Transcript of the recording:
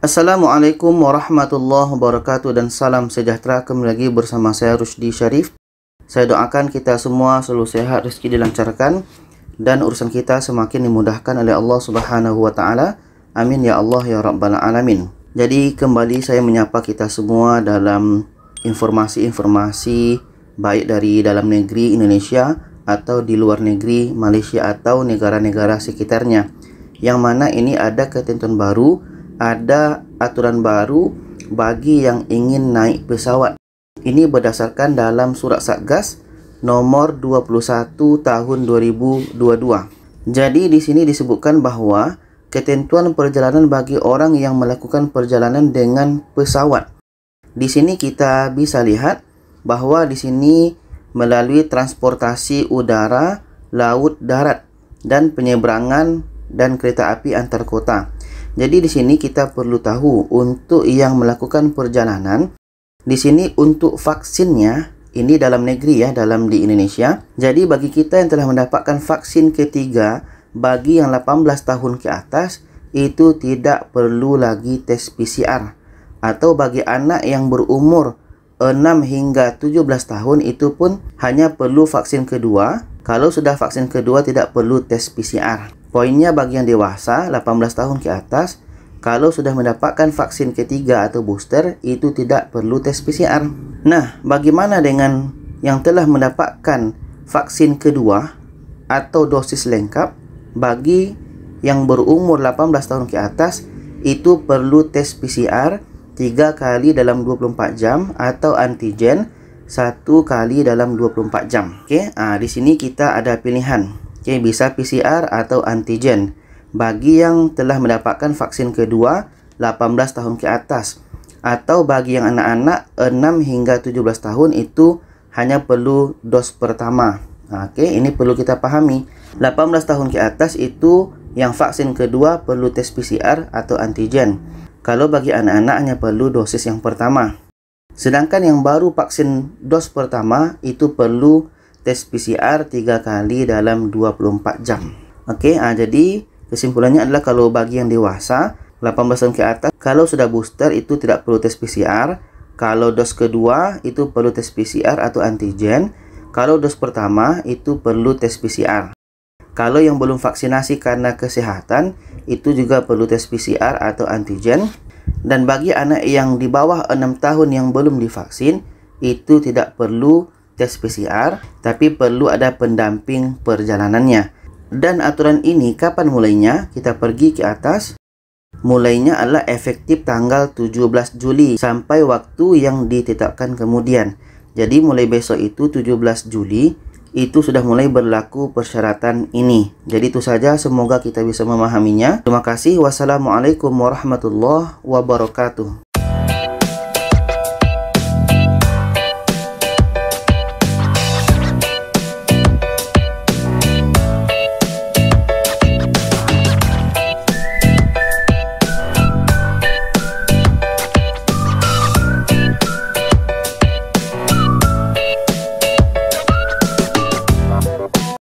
Assalamualaikum warahmatullahi wabarakatuh dan salam sejahtera. Kembali lagi bersama saya Rusdi Syarif. Saya doakan kita semua selalu sehat, rezeki dilancarkan dan urusan kita semakin dimudahkan oleh Allah Subhanahu wa taala. Amin ya Allah ya rabbal alamin. Jadi kembali saya menyapa kita semua dalam informasi-informasi baik dari dalam negeri Indonesia atau di luar negeri Malaysia atau negara-negara sekitarnya, yang mana ini ada ketentuan baru, ada aturan baru bagi yang ingin naik pesawat. Ini berdasarkan dalam surat Satgas nomor 21 tahun 2022. Jadi di sini disebutkan bahwa ketentuan perjalanan bagi orang yang melakukan perjalanan dengan pesawat. Di sini kita bisa lihat bahwa di sini melalui transportasi udara, laut, darat dan penyeberangan dan kereta api antar kota. Jadi di sini kita perlu tahu untuk yang melakukan perjalanan di sini untuk vaksinnya ini dalam negeri ya, dalam di Indonesia. Jadi bagi kita yang telah mendapatkan vaksin ketiga, bagi yang 18 tahun ke atas itu tidak perlu lagi tes PCR. Atau bagi anak yang berumur 6 hingga 17 tahun itu pun hanya perlu vaksin kedua. Kalau sudah vaksin kedua tidak perlu tes PCR. Poinnya bagi yang dewasa 18 tahun ke atas, kalau sudah mendapatkan vaksin ketiga atau booster itu tidak perlu tes PCR. Nah, bagaimana dengan yang telah mendapatkan vaksin kedua atau dosis lengkap? Bagi yang berumur 18 tahun ke atas itu perlu tes PCR 3 kali dalam 24 jam atau antigen 1 kali dalam 24 jam. Oke, di sini kita ada pilihan. Oke, bisa PCR atau antigen. Bagi yang telah mendapatkan vaksin kedua 18 tahun ke atas, atau bagi yang anak-anak 6 hingga 17 tahun itu hanya perlu dos pertama. Oke, ini perlu kita pahami. 18 tahun ke atas itu yang vaksin kedua perlu tes PCR atau antigen. Kalau bagi anak-anak hanya perlu dosis yang pertama. Sedangkan yang baru vaksin dos pertama itu perlu tes PCR 3 kali dalam 24 jam. Oke, jadi kesimpulannya adalah kalau bagi yang dewasa 18 tahun ke atas, kalau sudah booster itu tidak perlu tes PCR. Kalau dos kedua itu perlu tes PCR atau antigen. Kalau dos pertama itu perlu tes PCR. Kalau yang belum vaksinasi karena kesehatan itu juga perlu tes PCR atau antigen. Dan bagi anak yang di bawah 6 tahun yang belum divaksin itu tidak perlu tes PCR, tapi perlu ada pendamping perjalanannya. Dan aturan ini kapan mulainya? Kita pergi ke atas. Mulainya adalah efektif tanggal 17 Juli sampai waktu yang ditetapkan kemudian. Jadi mulai besok itu 17 Juli itu sudah mulai berlaku persyaratan ini. Jadi itu saja, semoga kita bisa memahaminya. Terima kasih. Wassalamualaikum warahmatullahi wabarakatuh.